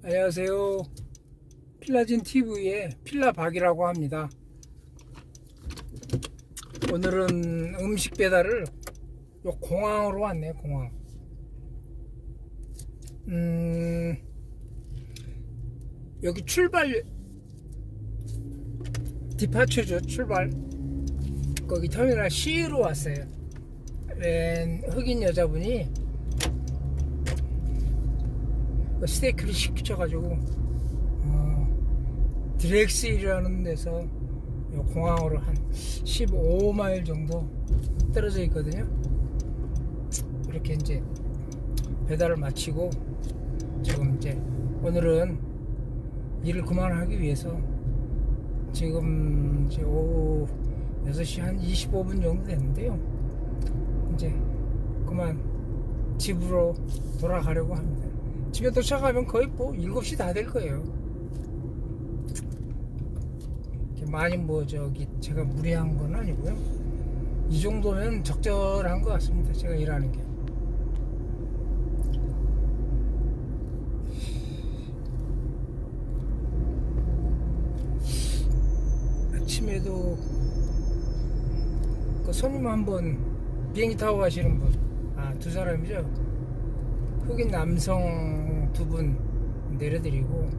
안녕하세요. 필라진 TV의 필라박이라고 합니다. 오늘은 음식 배달을 요 공항으로 왔네요. 공항. 여기 출발 디파처죠. 출발. 거기 터미널 C로 왔어요. 웬 흑인 여자분이 스테이크를 시켜가지고 드렉스이라는 데서 공항으로 한 15마일 정도 떨어져 있거든요. 이렇게 이제 배달을 마치고 지금 이제 오늘은 일을 그만하기 위해서 지금 이제 오후 6시 한 25분 정도 됐는데요. 이제 그만 집으로 돌아가려고 합니다. 집에 도착하면 거의 뭐 7시 다 될 거예요. 많이 뭐 저기 제가 무리한 건 아니고요. 이 정도면 적절한 것 같습니다. 제가 일하는 게. 아침에도 그 손님 한 분 비행기 타고 가시는 분, 두 사람이죠. 흑인 남성 두 분 내려드리고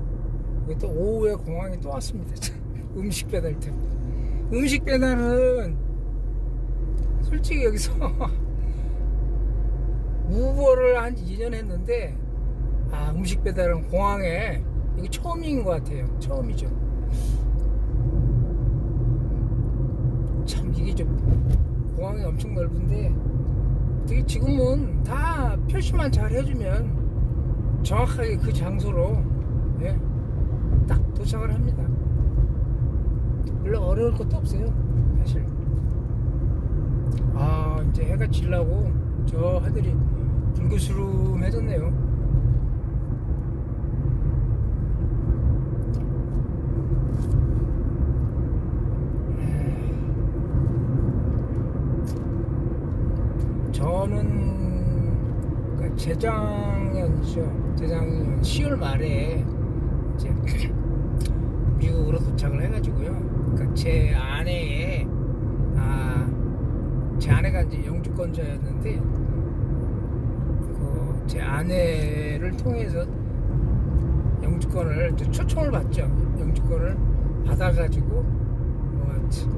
또 오후에 공항에 또 왔습니다. 음식 배달 때. 음식 배달은 솔직히 여기서 우버를 한 2년 했는데 음식 배달은 공항에 이게 처음인 것 같아요. 처음이죠. 참 이게 좀 공항이 엄청 넓은데 되게 지금은 다 표시만 잘 해주면 정확하게 그 장소로 딱 도착을 합니다. 별로 어려울 것도 없어요, 사실. 이제 해가 지려고 저 하늘이 붉으스름해졌네요. 저는 재작년이죠. 재작년 10월 말에 이제 미국으로 도착을 해가지고요. 그러니까 제 아내가 이제 영주권자였는데 제 아내를 통해서 영주권을 이제 초청을 받죠. 영주권을 받아가지고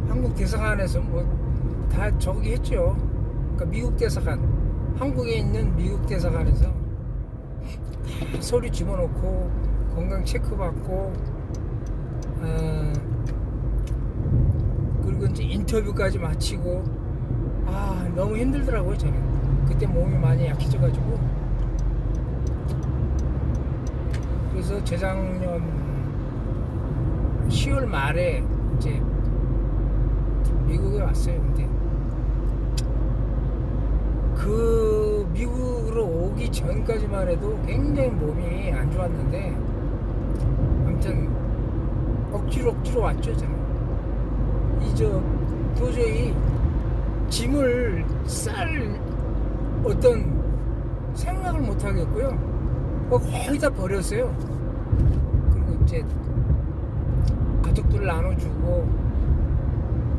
한국 대사관에서 다 저기 했죠. 그러니까 미국 대사관, 한국에 있는 미국 대사관에서 다 서류 집어넣고 건강 체크 받고 그리고 이제 인터뷰까지 마치고 너무 힘들더라고요. 저는 그때 몸이 많이 약해져가지고. 그래서 재작년 10월 말에 이제 미국에 왔어요. 근데 그 미국으로 오기 전까지만 해도 굉장히 몸이 안 좋았는데 아무튼 억지로 왔죠. 저는 도저히 짐을 쌀 어떤 생각을 못 하겠고요. 거의 다 버렸어요. 그리고 이제 가족들 나눠주고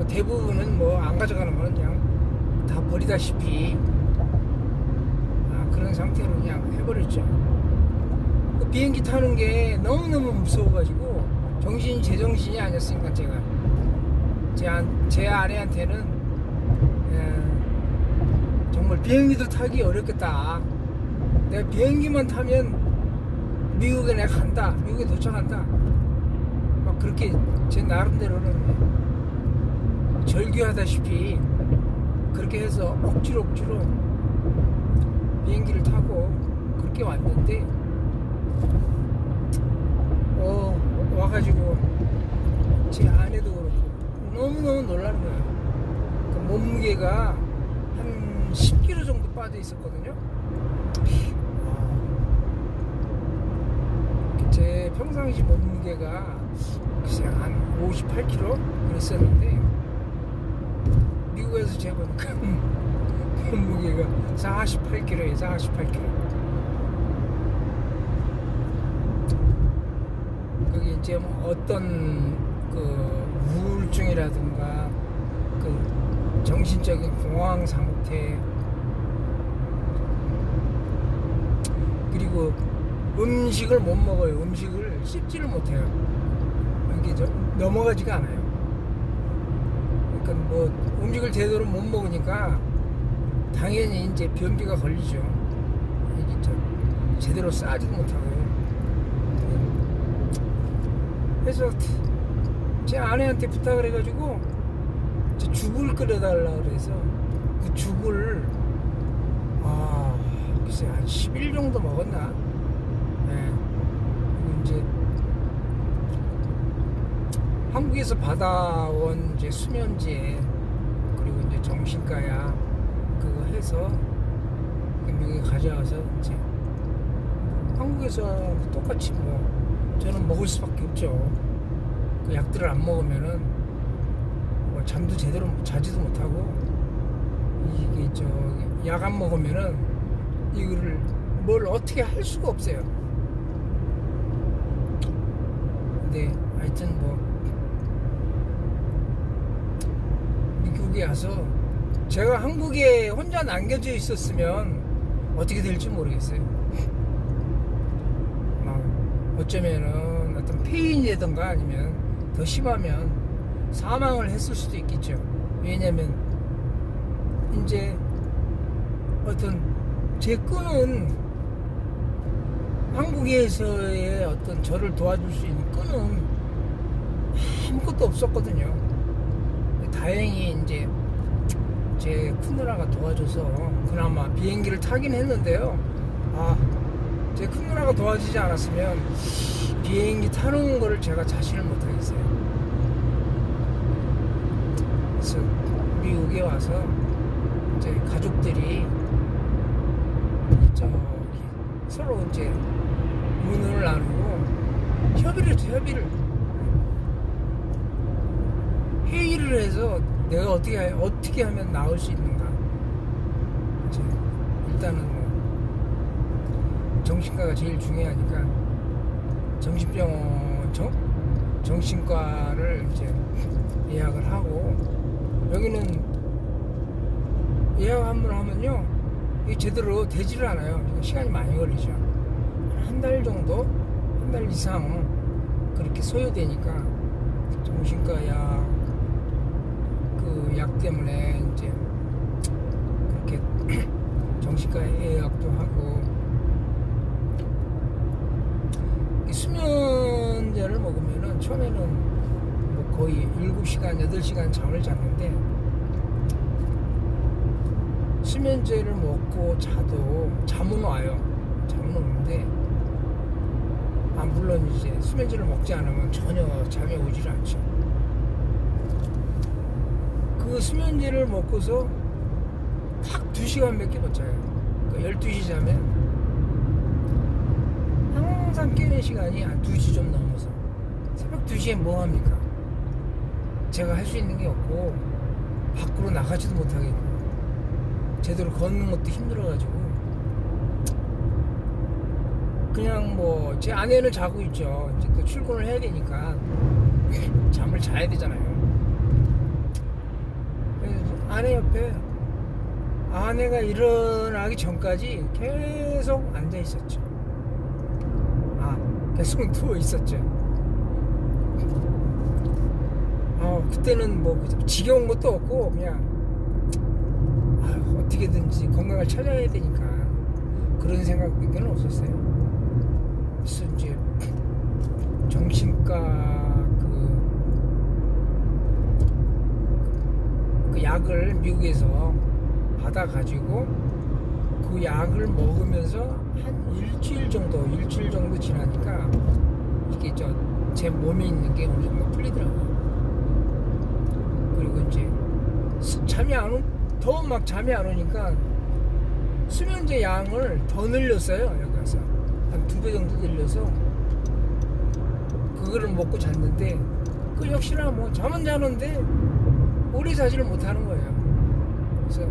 대부분은 안 가져가는 거는 그냥 다 버리다시피 그런 상태로 그냥 해버렸죠. 그 비행기 타는 게 너무너무 무서워가지고 제정신이 아니었으니까 제가 제 아내한테는 정말 비행기도 타기 어렵겠다. 내가 비행기만 타면 미국에 내가 간다. 미국에 도착한다. 막 그렇게 제 나름대로는 절규하다시피 그렇게 해서 억지로 비행기를 타고 그렇게 왔는데 와가지고 제 아내도 그렇고 너무너무 놀라는 거예요. 그 몸무게가 한 10kg 정도 빠져 있었거든요. 제 평상시 몸무게가 글쎄 한 58kg 그랬었는데 미국에서 재보니까 몸무게가 48kg에 48kg. 이제 뭐 어떤 그 우울증이라든가 그 정신적인 공황 상태, 그리고 음식을 못 먹어요. 음식을 씹지를 못해요. 이게 좀 넘어가지가 않아요. 그러니까 뭐 음식을 제대로 못 먹으니까 당연히 이제 변비가 걸리죠. 이게 좀 제대로 싸지도 못하고. 그래서 제 아내한테 부탁을 해가지고 죽을 끓여달라 그래서 그 죽을 글쎄 한 10일 정도 먹었나. 네. 이제 한국에서 받아온 이제 수면제, 그리고 이제 정신과약 그거 해서 미국에 가져와서 이제 한국에서 똑같이 뭐 저는 먹을 수밖에 없죠. 그 약들을 안 먹으면은 뭐 잠도 제대로 자지도 못하고, 이게 약 안 먹으면은 이거를 뭘 어떻게 할 수가 없어요. 근데 하여튼 뭐 미국에 와서 제가 한국에 혼자 남겨져 있었으면 어떻게 될지 모르겠어요. 막 어쩌면은 어떤 폐인이라든가 아니면 더 심하면 사망을 했을 수도 있겠죠. 왜냐면 이제 어떤 제 끈은 한국에서의 어떤 저를 도와줄 수 있는 끈은 아무것도 없었거든요. 다행히 이제 제 큰누나가 도와줘서 그나마 비행기를 타긴 했는데요. 제 큰누나가 도와주지 않았으면 비행기 타는 거를 제가 자신을 못하겠어요. 그래서 미국에 와서 이제 가족들이 저기 서로 이제 의논을 나누고 회의를 해서 내가 어떻게 하면 나올 수 있는가. 이제 일단은 뭐 정신과가 제일 중요하니까 정신과를 이제 예약을 하고, 여기는 예약 한번 하면요 이게 제대로 되지를 않아요. 시간이 많이 걸리죠. 한 달 정도, 한 달 이상 그렇게 소요되니까 정신과 약 때문에 이제 그렇게 정신과 예약도 하고, 수면제를 먹으면은 처음에는 뭐 거의 7시간, 8시간 잠을 잤는데, 수면제를 먹고 자도 잠은 와요. 잠은 오는데, 물론 이제 수면제를 먹지 않으면 전혀 잠이 오질 않죠. 그 수면제를 먹고서 딱 2시간밖에 못 자요. 그러니까 12시 자면 항상 깨는 시간이 한 2시 좀 넘어서, 새벽 2시에 뭐 합니까? 제가 할 수 있는 게 없고 밖으로 나가지도 못하겠고 제대로 걷는 것도 힘들어가지고 그냥 뭐 제 아내는 자고 있죠. 이제 또 출근을 해야 되니까 잠을 자야 되잖아요. 그래서 아내 옆에 아내가 일어나기 전까지 계속 앉아 있었죠. 계속 누워 있었죠. 그때는 뭐 지겨운 것도 없고 그냥 어떻게든지 건강을 찾아야 되니까 그런 생각밖에 없었어요. 그래서 이제 정신과 그 약을 미국에서 받아가지고 그 약을 먹으면서 한 일주일 정도 지나니까 이게 제 몸에 있는 게 어느 정도 풀리더라고요. 그리고 이제 잠이 안 오니까 수면제 양을 더 늘렸어요. 여기 가서 한 2배 정도 늘려서 그거를 먹고 잤는데, 그 역시나 뭐 잠은 자는데 오래 자지를 못하는 거예요. 그래서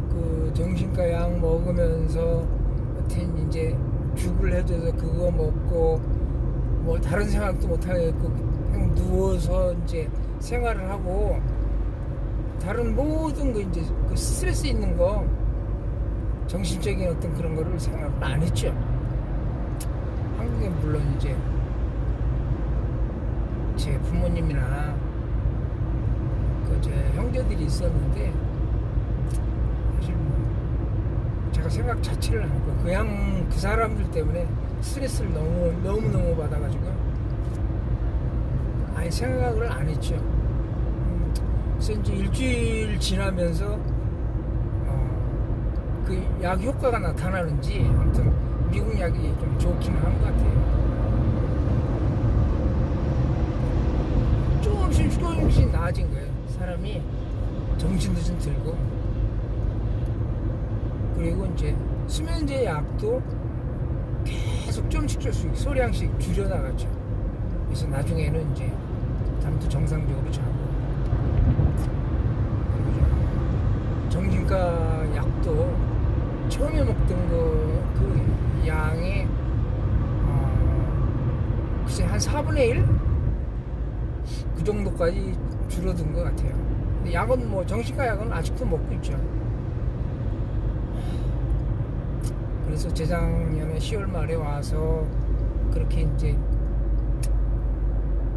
그 정신과 약 먹으면서 하여튼 이제 죽을 해줘서 그거 먹고 뭐 다른 생각도 못 하겠고 그냥 누워서 이제 생활을 하고 다른 모든 거 이제 그 스트레스 있는 거 정신적인 어떤 그런 거를 생각을 안 했죠. 한국에 물론 이제 제 부모님이나 그 제 형제들이 있었는데 사실 뭐 제가 생각 자체를 안 하고 그냥 그 사람들 때문에 스트레스를 너무 받아가지고 아예 생각을 안 했죠. 그래서 이제 일주일 지나면서 그 약 효과가 나타나는지 아무튼 미국 약이 좀 좋기는 한 것 같아요. 조금씩 나아진 거예요. 사람이 정신도 좀 들고 그리고 이제 수면제 약도 계속 조금씩 소량씩 줄여나갔죠. 그래서 나중에는 이제 잠도 정상적으로 자고 그리고 정신과 약도 처음에 먹던 그 양의 글쎄 한 4분의 1? 그 정도까지 줄어든 것 같아요. 근데 약은 뭐 정신과 약은 아직도 먹고 있죠. 그래서 재작년에 10월 말에 와서 그렇게 이제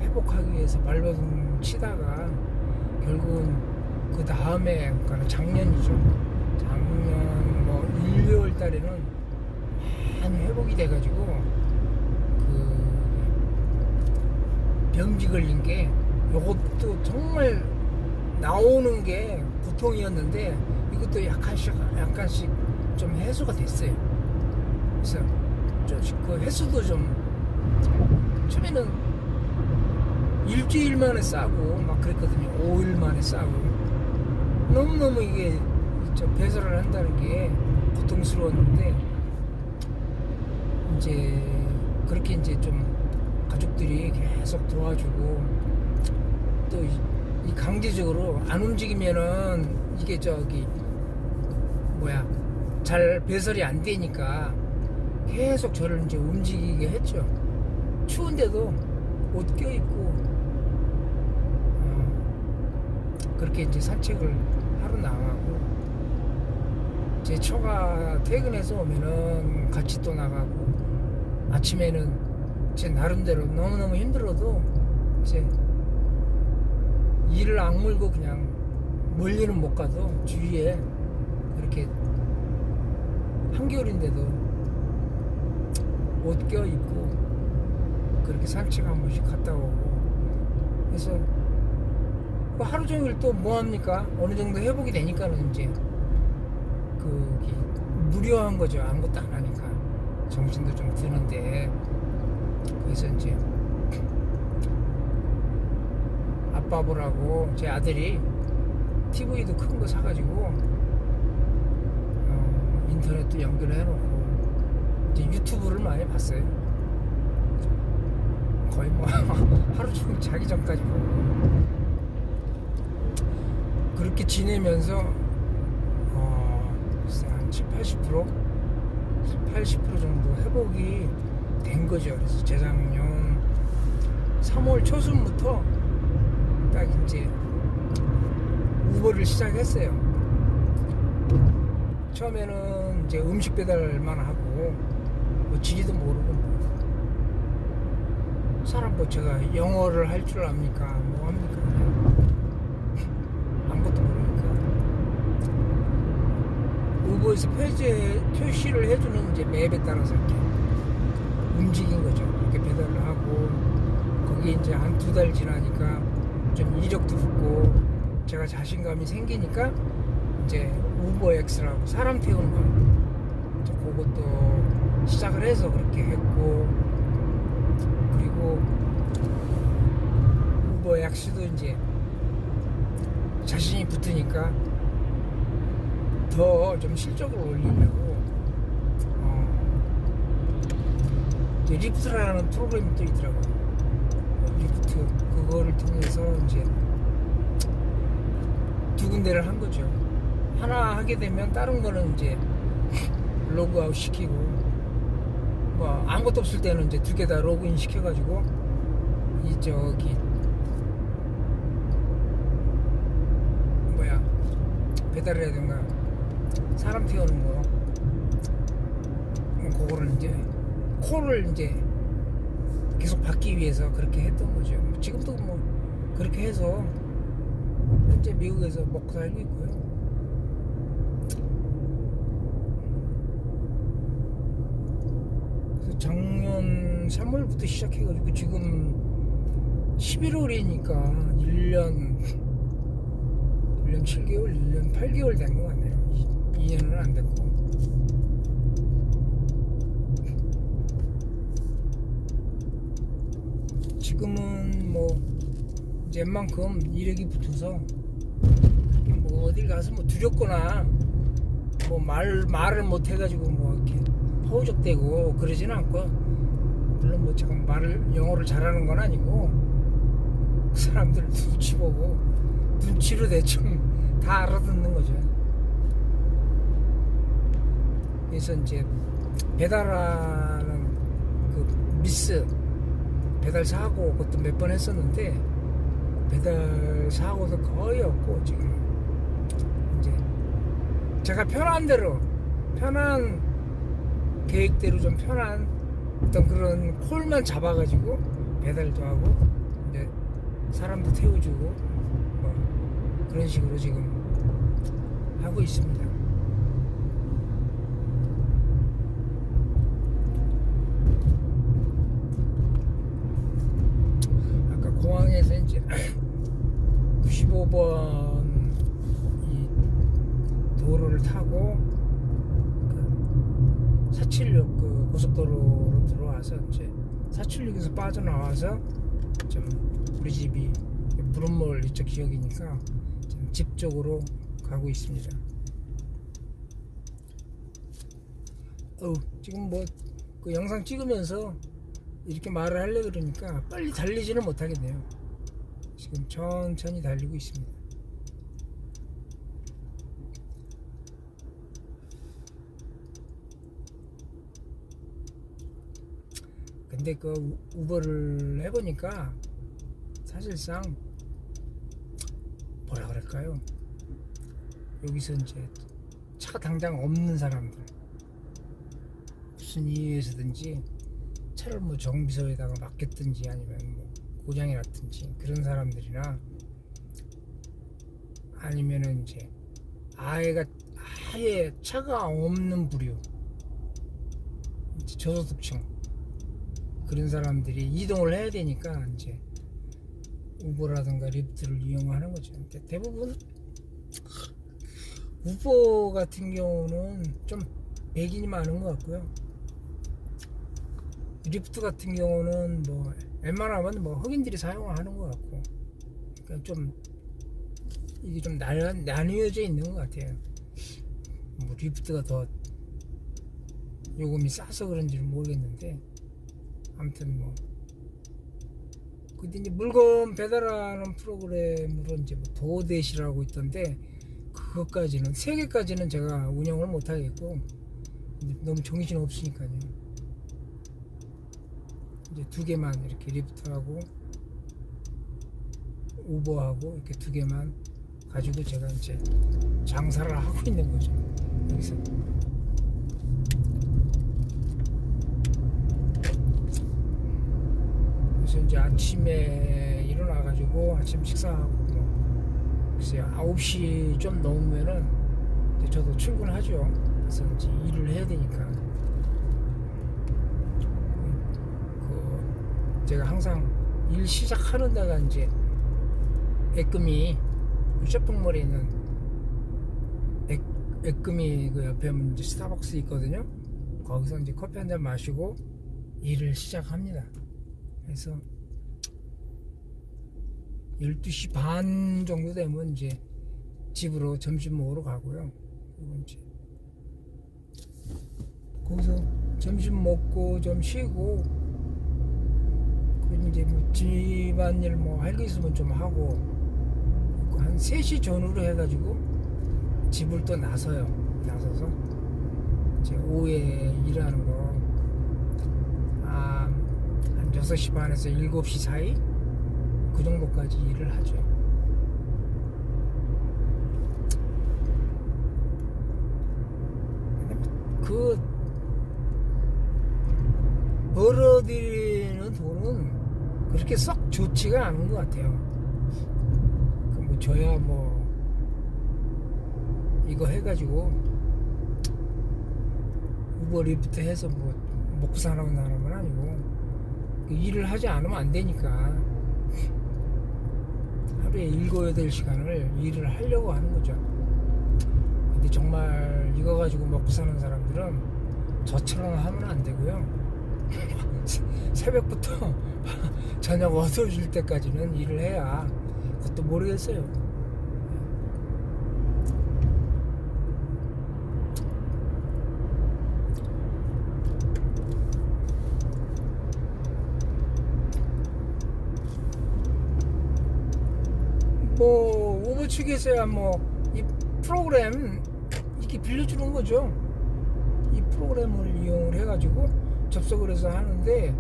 회복하기 위해서 발버둥 치다가 결국은 그 다음에 그러니까 작년이죠. 작년 뭐 1, 2월 달에는 많이 회복이 돼가지고 그 병기 걸린 게 요것도 정말 나오는 게 고통이었는데 이것도 약간씩 좀 해소가 됐어요. 그래서 그 횟수도 좀 처음에는 일주일 만에 싸고 막 그랬거든요. 5일 만에 싸고 너무너무 이게 배설을 한다는 게 고통스러웠는데 이제 그렇게 이제 좀 가족들이 계속 도와주고 또 이 강제적으로 안 움직이면은 이게 잘 배설이 안 되니까 계속 저를 이제 움직이게 했죠. 추운데도 옷 껴입고 그렇게 이제 산책을 하러 나가고 제 처가 퇴근해서 오면은 같이 또 나가고 아침에는 제 나름대로 너무너무 힘들어도 이제 이를 악물고 그냥 멀리는 못 가도 주위에 이렇게 한겨울인데도 옷 껴입고 그렇게 산책 한 번씩 갔다 오고 그래서 하루 종일 또 뭐합니까? 어느 정도 회복이 되니까는 이제 무료한 거죠. 아무것도 안 하니까 정신도 좀 드는데 그래서 이제 아빠 보라고 제 아들이 TV도 큰 거 사가지고 인터넷도 연결해놓고 이제 유튜브를 많이 봤어요. 거의 뭐 하루 종일 자기 전까지 보고 그렇게 지내면서 한 70, 80% 정도 회복이 된 거죠. 그래서 재작년 3월 초순부터 딱 이제 우버를 시작했어요. 처음에는 이제 음식 배달만 하고 뭐 지리도 모르고 사람 뭐 제가 영어를 할 줄 압니까? 뭐 합니까? 아무것도 모르니까 우버에서 표시를 해주는 이제 맵에 따라서 이렇게 움직인 거죠. 이렇게 배달을 하고 거기에 이제 한 2달 지나니까 좀 이력도 붙고 제가 자신감이 생기니까 이제 우버X라고 사람 태우는 거 그것도 시작을 해서 그렇게 했고 그리고 우버X도 이제 자신이 붙으니까 더 좀 실적을 올리려고 이제 리프트라는 프로그램이 또 있더라고요. 리프트 그거를 통해서 이제 2군데를 한 거죠. 하나 하게 되면 다른 거는 이제 로그아웃 시키고 뭐 아무것도 없을 때는 이제 두 개 다 로그인 시켜가지고 이 저기 뭐야 배달이라든가 사람 태우는 거 그거를 이제 콜을 이제 계속 받기 위해서 그렇게 했던 거죠. 지금도 뭐 그렇게 해서 현재 미국에서 먹고 살고 있고요. 그래서 작년 3월부터 시작해가지고 지금 11월이니까 1년 7개월, 1년 8개월 된 것 같네요. 2년은 안 됐고. 지금은 뭐 이제 웬만큼 이력이 붙어서 뭐 어딜 가서 뭐 두렵거나 뭐 말을 못 해가지고 뭐 이렇게 허우적대고 그러지는 않고, 물론 뭐 제가 영어를 잘하는 건 아니고 그 사람들 눈치 보고 눈치로 대충 다 알아듣는 거죠. 그래서 이제 배달하는 그 미스 배달 사고 그것도 몇 번 했었는데 배달 사고도 거의 없고, 지금 이제 제가 편한 대로 편한 계획대로 좀 편한 어떤 그런 콜만 잡아가지고 배달도 하고 이제 사람도 태워주고 뭐 그런 식으로 지금 하고 있습니다. 아까 공항에서 이제 95번 이 도로를 타고 그 476 그 고속도로로 들어와서 이제 476에서 빠져나와서 좀 우리 집이 부름몰 이쪽 지역이니까 좀 집 쪽으로 가고 있습니다. 지금 뭐 그 영상 찍으면서 이렇게 말을 하려고 그러니까 빨리 달리지는 못하겠네요. 지금 천천히 달리고 있습니다. 근데 그 우버를 해보니까 사실상 뭐라 그럴까요? 여기서 이제 차가 당장 없는 사람들, 무슨 이유에서든지 차를 뭐 정비소에다가 맡겼든지 아니면 뭐 고장이 났든지 그런 사람들이나, 아니면은 이제 아예 차가 없는 부류, 저소득층 그런 사람들이 이동을 해야 되니까 이제 우버라든가 리프트를 이용하는 거죠. 대부분 우버 같은 경우는 좀 백인이 많은 것 같고요. 리프트 같은 경우는 뭐 웬만하면 뭐 흑인들이 사용하는 것 같고, 그러니까 좀 이게 좀 나뉘어져 있는 것 같아요. 뭐 리프트가 더 요금이 싸서 그런지는 모르겠는데, 아무튼 뭐 근데 이제 물건 배달하는 프로그램으로 이제 뭐 도대시라고 있던데, 그것까지는 3개까지는 제가 운영을 못 하겠고 너무 정신 없으니까요. 이제 2개만 이렇게 리프트하고 우버하고 이렇게 2개만 가지고 제가 이제 장사를 하고 있는 거죠, 여기서. 그래서 이제 아침에 일어나가지고 아침 식사하고 글쎄요 9시 좀 넘으면은 이제 저도 출근하죠. 그래서 이제 일을 해야 되니까 제가 항상 일 시작하는 데가 이제 애금이 쇼핑몰에 있는 애금이 그 옆에 이제 스타벅스 있거든요. 거기서 이제 커피 한 잔 마시고 일을 시작합니다. 그래서 12시 반 정도 되면 이제 집으로 점심 먹으러 가고요. 그리고 이제 거기서 점심 먹고 좀 쉬고, 그리고 이제 뭐 집안일 뭐 할 게 있으면 좀 하고, 한 3시 전후로 해가지고 집을 또 나서서 이제 오후에 일하는 거 6시 반에서 7시 사이 그 정도까지 일을 하죠. 그 벌어들이는 돈은 그렇게 썩 좋지가 않은 것 같아요. 뭐 저야 뭐 이거 해가지고 우버리프트 해서 뭐 먹고 사는 사람은 아니고 일을 하지 않으면 안 되니까 하루에 7, 8시간을 일을 하려고 하는 거죠. 근데 정말 이거 가지고 먹고 사는 사람들은 저처럼 하면 안 되고요. 새벽부터 저녁 어두워질 때까지는 일을 해야 그것도 모르겠어요. 뭐 우버 측에서야 뭐 이 프로그램 이렇게 빌려주는 거죠. 이 프로그램을 이용을 해가지고 접속을 해서 하는데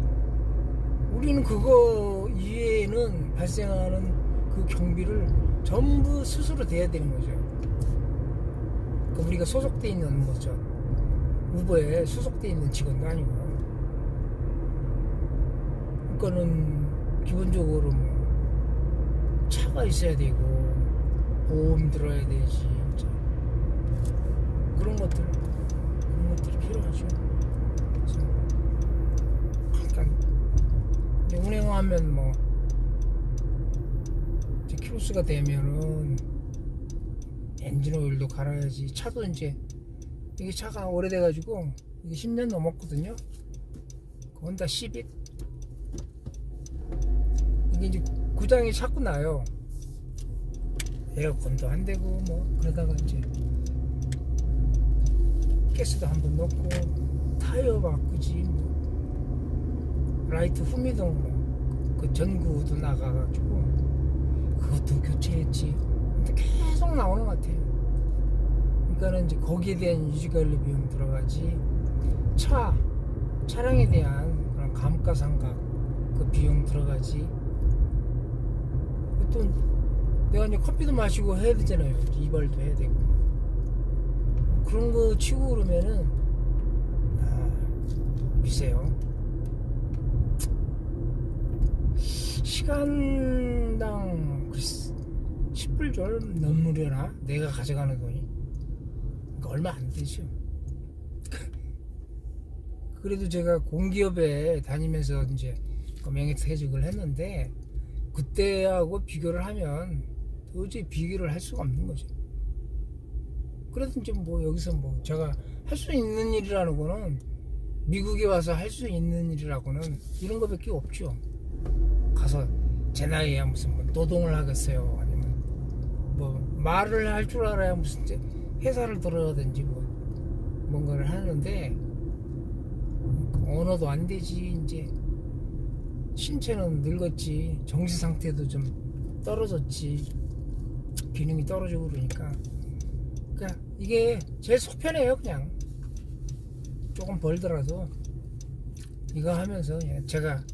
우리는 그거 이외에는 발생하는 그 경비를 전부 스스로 대야 되는 거죠. 그러니까 우리가 소속돼 있는 거죠. 우버에 소속돼 있는 직원도 아니고. 그러니까는 기본적으로 뭐 차가 있어야 되고 보험 들어야 되지. 그런 것들이 필요하죠. 그러니까 운행하면 뭐 이제 키로수가 되면은 엔진 오일도 갈아야지. 차도 이제 이게 차가 오래돼가지고 이게 10년 넘었거든요. 혼다 시빅 이게 이제 고장이 자꾸 나요. 에어컨도 안 되고 뭐 그러다가 이제 가스도 한번 넣고 타이어 바꾸지 뭐 라이트 후미등 뭐 그 전구도 나가가지고 그것도 교체했지. 근데 계속 나오는 것 같아요. 그러니까는 이제 거기에 대한 유지관리 비용 들어가지. 차량에 대한 그런 감가상각 그 비용 들어가지. 또 내가 이제 커피도 마시고 해야 되잖아요. 이발도 해야 되고. 그런 거 치고 그러면은, 글쎄요. 시간당 10불 좀 넘으려나? 내가 가져가는 돈이. 그러니까 얼마 안 되죠. 그래도 제가 공기업에 다니면서 이제 명예퇴직을 했는데, 그때하고 비교를 하면 도저히 비교를 할 수가 없는 거죠. 그래도 이제 뭐 여기서 뭐 제가 할 수 있는 일이라는 거는 미국에 와서 할 수 있는 일이라고는 이런 거밖에 없죠. 가서 제 나이에 무슨 뭐 노동을 하겠어요. 아니면 뭐 말을 할 줄 알아야 무슨 이제 회사를 들어가든지 뭐 뭔가를 하는데 언어도 안 되지. 이제 신체는 늙었지. 정신 상태도 좀 떨어졌지. 기능이 떨어지고 그러니까. 그러니까 이게 제일 속편해요. 그냥 조금 벌더라도 이거 하면서 제가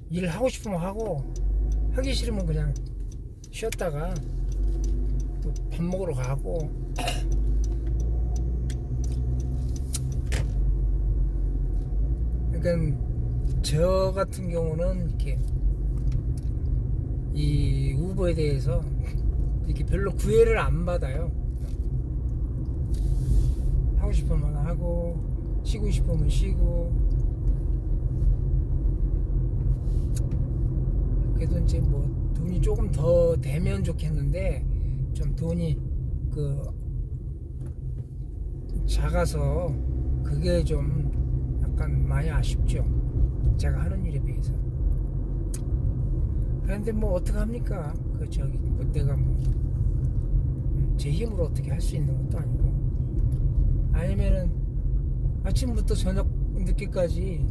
일을 하고 싶으면 하고 하기 싫으면 그냥 쉬었다가 또 밥 먹으러 가고 그러니까 저 같은 경우는 이렇게 이 우버에 대해서 이렇게 별로 구애를 안 받아요. 하고 싶으면 하고 쉬고 싶으면 쉬고. 그래도 이제 뭐 돈이 조금 더 되면 좋겠는데 좀 돈이 그 작아서 그게 좀 약간 많이 아쉽죠. 제가 하는 일에 비해서. 그런데 뭐 어떡합니까? 그 저기 뭐 내가 뭐 제 힘으로 어떻게 할 수 있는 것도 아니고. 아니면은 아침부터 저녁 늦게까지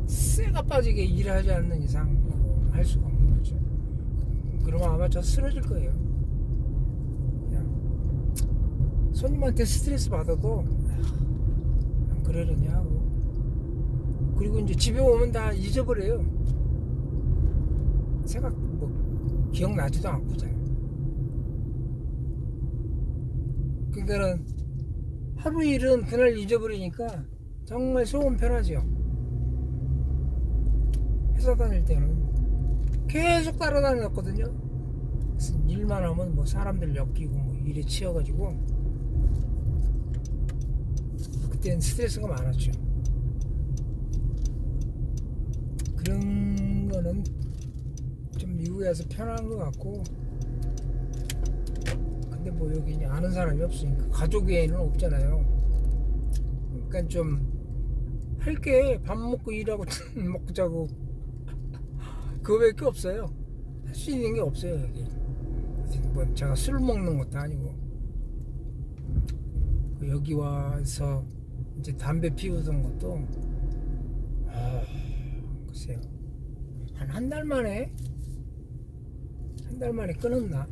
쇠가 빠지게 일하지 않는 이상 할 수가 없는 거죠. 그러면 아마 저 쓰러질 거예요. 그냥 손님한테 스트레스 받아도 그냥 그러려니 하고. 그리고 이제 집에 오면 다 잊어버려요. 생각 뭐 기억나지도 않고 잘. 그러니까는 하루 일은 그날 잊어버리니까 정말 속은 편하죠. 회사 다닐 때는 계속 따라다녔거든요. 일만 하면 뭐 사람들 엮이고 뭐 일에 치여가지고 그때는 스트레스가 많았죠. 그런 거는 좀 미국에 와서 편한 것 같고, 근데 뭐 여기 이제 아는 사람이 없으니까 가족 외에는 없잖아요. 그러니까 좀 할 게 밥 먹고 일하고 먹고 자고 그거밖에 없어요. 할 수 있는 게 없어요 여기. 뭐 제가 술 먹는 것도 아니고, 여기 와서 이제 담배 피우던 것도 글쎄요, 한 달 만에 끊었나.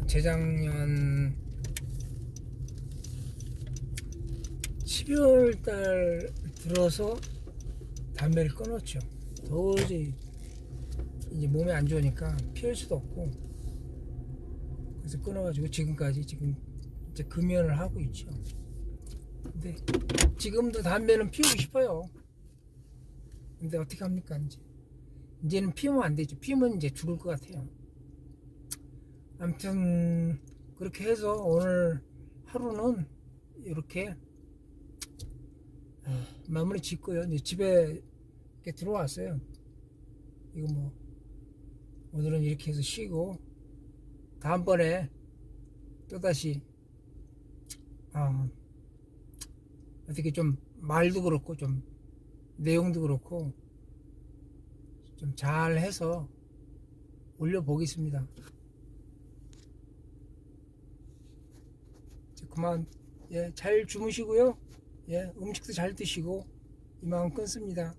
재작년 12월 달 들어서 담배를 끊었죠. 도저히 이제 몸에 안 좋으니까 피울 수도 없고, 그래서 끊어가지고 지금까지 지금 이제 금연을 하고 있죠. 근데 지금도 담배는 피우고 싶어요. 근데 어떻게 합니까? 이제는 피우면 안 되죠. 피우면 이제 죽을 것 같아요. 아무튼 그렇게 해서 오늘 하루는 이렇게 마무리 짓고요. 이제 집에 이렇게 들어왔어요. 이거 뭐 오늘은 이렇게 해서 쉬고, 다음번에 또다시 어떻게 좀 말도 그렇고 좀 내용도 그렇고 좀 잘해서 올려보겠습니다. 그만, 예, 잘 주무시고요. 예, 음식도 잘 드시고 이만 끊습니다.